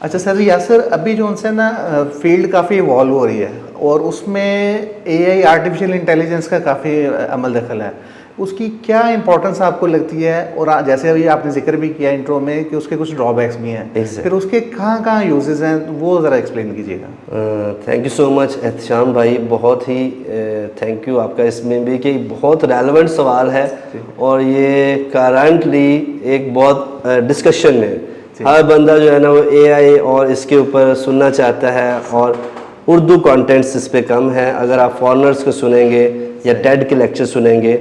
अच्छा सर, यासर अभी जो उनसे ना फील्ड काफ़ी इवॉल्व हो रही है और उसमें एआई आर्टिफिशियल इंटेलिजेंस का काफ़ी अमल दखल है। उसकी क्या इंपॉर्टेंस आपको लगती है? और जैसे अभी आपने जिक्र भी किया इंट्रो में कि उसके कुछ ड्रॉबैक्स भी हैं, फिर उसके कहाँ कहाँ यूजेस हैं, वो ज़रा एक्सप्लेन कीजिएगा। Thank you so much Ehtesham भाई, बहुत ही थैंक यू आपका इसमें भी कि बहुत रेलेवेंट सवाल है और ये करंटली एक बहुत डिस्कशन में हर बंदा जो है ना वो एआई और इसके ऊपर सुनना चाहता है और उर्दू कंटेंट्स इस पे कम है। अगर आप फॉरेनर्स को सुनेंगे या टेड के लेक्चर सुनेंगे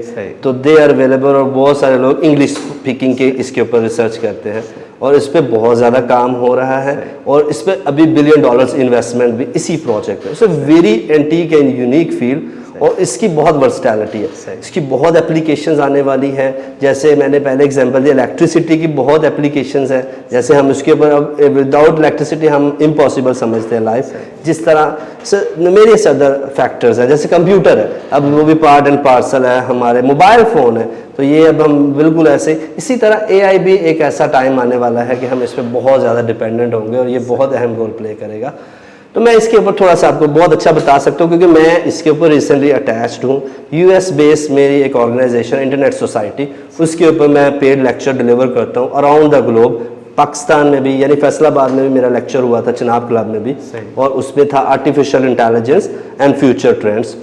तो दे आर अवेलेबल और बहुत सारे लोग इंग्लिश स्पीकिंग के इसके ऊपर रिसर्च करते हैं और इस पे बहुत ज़्यादा काम हो रहा है और इस पे अभी $1 बिलियन इन्वेस्टमेंट भी इसी प्रोजेक्ट में। It's a very antique and unique field और इसकी बहुत वर्सटैलिटी है, इसकी बहुत एप्लीकेशंस आने वाली हैं। जैसे मैंने पहले एग्जांपल दिया, इलेक्ट्रिसिटी की बहुत एप्लीकेशंस हैं। जैसे हम उसके ऊपर अब विदाउट इलेक्ट्रिसिटी हम इम्पॉसिबल समझते हैं लाइफ, जिस तरह मेरे अदर फैक्टर्स हैं जैसे कंप्यूटर है, अब वो भी पार्ट एंड पार्सल है, हमारे मोबाइल फ़ोन है, तो ये अब हम बिल्कुल ऐसे। इसी तरह एआई भी एक ऐसा टाइम आने वाला है कि हम इस पर बहुत ज़्यादा डिपेंडेंट होंगे और ये बहुत अहम रोल प्ले करेगा। तो मैं इसके ऊपर थोड़ा सा आपको बहुत अच्छा बता सकता हूँ क्योंकि मैं इसके ऊपर रिसेंटली अटैच्ड हूँ। यूएस बेस्ड मेरी एक ऑर्गेनाइजेशन इंटरनेट सोसाइटी, उसके ऊपर मैं पेड लेक्चर डिलीवर करता हूँ अराउंड द ग्लोब। पाकिस्तान में भी यानी फैसलाबाद में भी मेरा लेक्चर हुआ था, चिनाब क्लब में भी, और उसमें था artificial intelligence and future trends.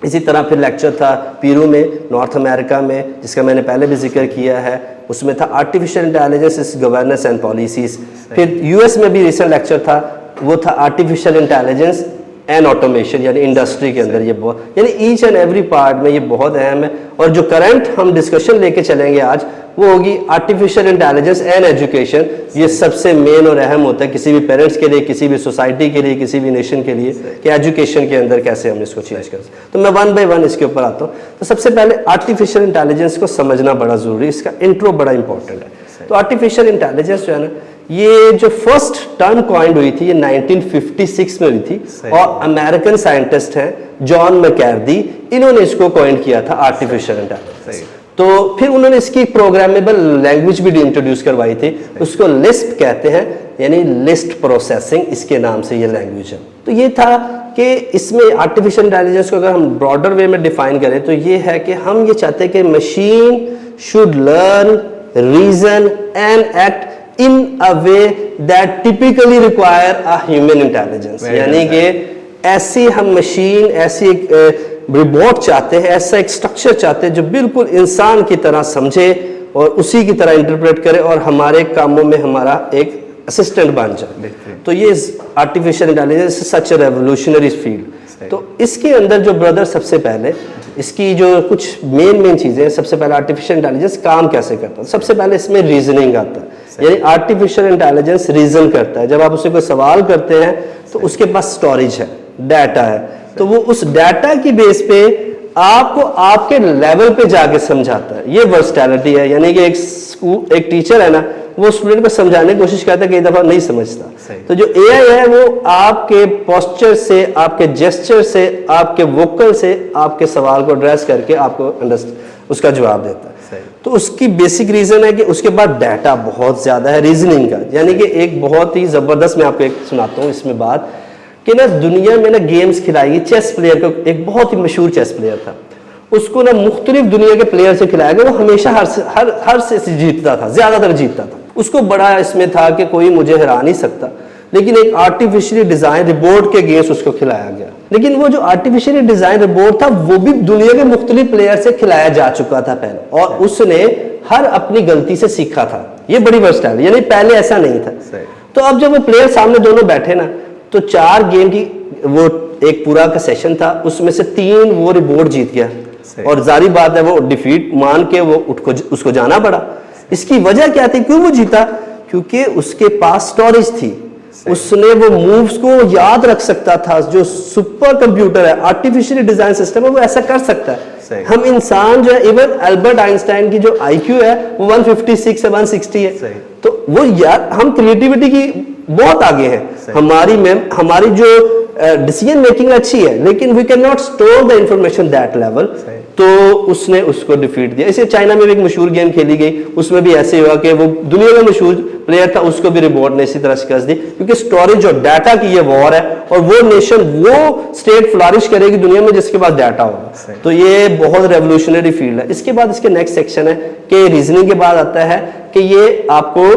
इसी तरह फिर लेक्चर था पीरू में, नॉर्थ अमेरिका में, जिसका मैंने पहले भी जिक्र किया है, उसमें था आर्टिफिशियल इंटेलिजेंस इस गवर्नेंस एंड पॉलिसीज। फिर यूएस में भी रिसेंट लेक्चर था, वो था आर्टिफिशियल इंटेलिजेंस एंड ऑटोमेशन, यानी इंडस्ट्री के अंदर ये बहुत, यानी ईच एंड एवरी पार्ट में ये बहुत अहम है। और जो करंट हम डिस्कशन लेके चलेंगे आज वो होगी आर्टिफिशियल इंटेलिजेंस एंड एजुकेशन। ये सबसे मेन और अहम होता है किसी भी पेरेंट्स के लिए, किसी भी सोसाइटी के लिए, किसी भी नेशन के लिए कि एजुकेशन के अंदर कैसे हम इसको चेंज कर सकते। तो मैं वन बाय वन इसके ऊपर आता हूँ। तो सबसे पहले आर्टिफिशियल इंटेलिजेंस को समझना बड़ा ज़रूरी है, इसका इंट्रो बड़ा इंपॉर्टेंट है। तो आर्टिफिशियल इंटेलिजेंस जो है ना, ये जो फर्स्ट टर्म कॉइंड हुई थी ये 1956 में हुई थी और अमेरिकन साइंटिस्ट हैं जॉन मैककार्थी, इन्होंने इसको कॉइंड किया था आर्टिफिशियल इंटेलिजेंस। तो फिर उन्होंने इसकी प्रोग्रामेबल लैंग्वेज भी इंट्रोड्यूस करवाई थी, उसको लिस्प कहते हैं, यानी लिस्ट प्रोसेसिंग, इसके नाम से ये लैंग्वेज है। तो ये था कि इसमें आर्टिफिशियल इंटेलिजेंस को अगर हम ब्रॉडर वे में डिफाइन करें तो ये है कि हम ये चाहते हैं कि machine should learn, reason and act in a way that typically require a human intelligence। यानी कि ऐसी हम मशीन, ऐसी एक रोबोट चाहते हैं, ऐसा एक स्ट्रक्चर चाहते हैं जो बिल्कुल इंसान की तरह समझे और उसी की तरह इंटरप्रेट करे और हमारे कामों में हमारा एक असिस्टेंट बन जाए। तो ये आर्टिफिशियल इंटेलिजेंस सच ए रेवोल्यूशनरी फील्ड। तो इसके अंदर जो ब्रदर सबसे पहले इसकी जो कुछ मेन चीज़ें, सबसे पहले आर्टिफिशियल इंटेलिजेंस काम कैसे करता है। सबसे पहले इसमें रीजनिंग आता है, यानी आर्टिफिशियल इंटेलिजेंस रीजन करता है। जब आप उससे कोई सवाल करते हैं तो उसके पास स्टोरेज है, डाटा है, तो वो उस डाटा की बेस पे आपको आपके लेवल पे जाके समझाता है। ये वर्सटैलिटी है, यानी कि एक टीचर है ना, वो स्टूडेंट को समझाने की कोशिश करता है, कई दफा नहीं समझता। तो जो एआई है वो आपके पोस्चर से, आपके जेस्चर से, आपके वोकल से आपके सवाल को एड्रेस करके आपको उसका जवाब देता है। तो उसकी बेसिक रीजन है कि उसके बाद डाटा बहुत ज्यादा है रीजनिंग का, यानी कि एक बहुत ही जबरदस्त, मैं आपको एक सुनाता हूँ इसमें बात कि ना दुनिया में ना गेम्स खिलाई, चेस प्लेयर को, एक बहुत ही मशहूर चेस प्लेयर था, उसको ना मुख्तलिफ दुनिया के प्लेयर से खिलाया गया, वो हमेशा हर से जीतता था, ज्यादातर जीतता था। उसको बड़ा इसमें था कि कोई मुझे हरा नहीं सकता, लेकिन एक आर्टिफिशियली डिजाइन रोबोट के गेम्स उसको खिलाया गया। लेकिन वो जो आर्टिफिशियली डिजाइन रोबोट था वो भी दुनिया के मुख्तलिफ प्लेयर से खिलाया जा चुका था पहले, और उसने हर अपनी गलती से सीखा था। ये बड़ी वर्सटाइल, यानी पहले ऐसा नहीं था। तो अब जब वो प्लेयर सामने दोनों बैठे ना, तो 4 गेम की वो एक पूरा का सेशन था, उसमें से 3 वो रोबोट जीत गया और जारी बात है वो डिफीट मान के वो उसको जाना पड़ा। इसकी वजह क्या थी, क्यों वो जीता? क्योंकि उसके पास स्टोरेज थी, उसने वो मूव्स को याद रख सकता था। जो सुपर कंप्यूटर है, आर्टिफिशियल डिजाइन सिस्टम है, वो ऐसा कर सकता है। हम इंसान जो है, इवन अल्बर्ट आइंस्टाइन की जो आईक्यू है वो 156 से 160 है। तो वो यार हम क्रिएटिविटी की बहुत आगे हैं। हमारी जो डिसीजन मेकिंग अच्छी है, लेकिन we can not store the information that level. तो उसने उसको डिफीट दिया। इसे चाइना में भी एक मशहूर गेम खेली गई, उसमें भी ऐसे हुआ कि वो दुनिया में मशहूर प्लेयर था, उसको भी रिबोट ने इसी तरह शिकस्त दी, क्योंकि स्टोरेज और डाटा की ये वॉर है, और वो नेशन, वो स्टेट फ्लरिश करेगी दुनिया में जिसके पास डाटा होगा। तो ये बहुत रेवोल्यूशनरी फील्ड है। इसके बाद इसके नेक्स्ट सेक्शन है कि रीजनिंग के बाद आता है कि ये आपको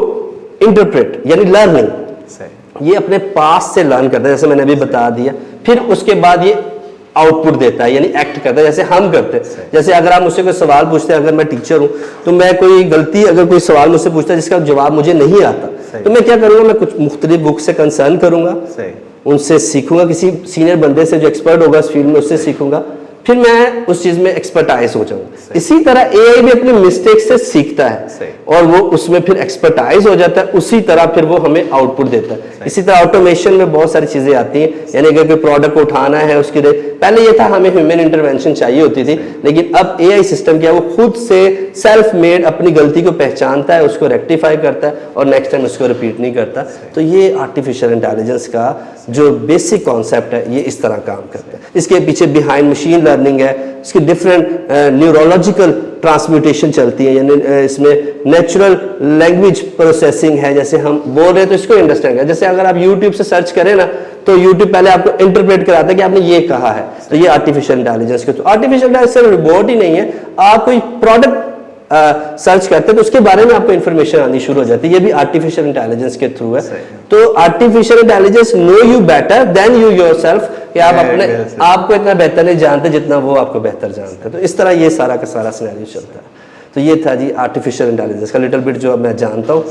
इंटरप्रेट यानी लर्निंग, ये अपने पास से लर्न करता है, जैसे मैंने अभी बता दिया। फिर उसके बाद ये आउटपुट देता है, यानी एक्ट करता है जैसे हम करते हैं। जैसे अगर आप मुझसे कोई सवाल पूछते हैं, अगर मैं टीचर हूं तो मैं कोई गलती, अगर कोई सवाल मुझसे पूछता है जिसका जवाब मुझे नहीं आता, तो मैं क्या करूंगा, मैं कुछ मुख्तलिफ बुक से कंसर्न करूंगा, उनसे सीखूंगा, किसी सीनियर बंदे से जो एक्सपर्ट होगा इस फील्ड में उससे सीखूंगा, फिर मैं उस चीज में एक्सपर्टाइज हो जाऊंगा। इसी तरह एआई भी अपने मिस्टेक से सीखता है और वो उसमें फिर एक्सपर्टाइज हो जाता है, उसी तरह फिर वो हमें आउटपुट देता है। इसी तरह ऑटोमेशन में बहुत सारी चीजें आती हैं, यानी अगर कोई प्रोडक्ट को उठाना है उसके लिए पहले ये था हमें ह्यूमन इंटरवेंशन चाहिए होती थी, लेकिन अब एआई सिस्टम क्या है, वो खुद से सेल्फ मेड अपनी गलती को पहचानता है, उसको रेक्टिफाई करता है और नेक्स्ट टाइम उसको रिपीट नहीं करता। तो ये आर्टिफिशियल इंटेलिजेंस का जो बेसिक कॉन्सेप्ट है ये इस तरह काम करता है। इसके पीछे बिहाइंड मशीन लर्निंग है, इसकी डिफरेंट न्यूरोलॉजिकल ट्रांसम्यूटेशन चलती है, यानी इसमें नेचुरल लैंग्वेज प्रोसेसिंग है, जैसे हम बोल रहे हैं तो इसको अंडरस्टैंड करें। जैसे अगर आप यूट्यूब से सर्च करें ना, तो यूट्यूब पहले आपको इंटरप्रेट कराता है कि आपने ये कहा है, तो ये आर्टिफिशियल इंटेलिजेंस के थ्रू। आर्टिफिशियल इंटेलिजेंस सिर्फ रोबोट ही नहीं है, आप कोई प्रोडक्ट सर्च करते हैं तो उसके बारे में आपको इन्फॉर्मेशन आनी शुरू हो जाती है, ये भी आर्टिफिशियल इंटेलिजेंस के थ्रू है। तो artificial intelligence know you better than you yourself, कि आप अपने आपको इतना बेहतर नहीं जानते जितना वो आपको बेहतर जानते हैं। तो इस तरह ये सारा का सारा सिनेरियो चलता है। तो ये था जी आर्टिफिशियल इंटेलिजेंस का लिटिल बिट जो अब मैं जानता हूँ।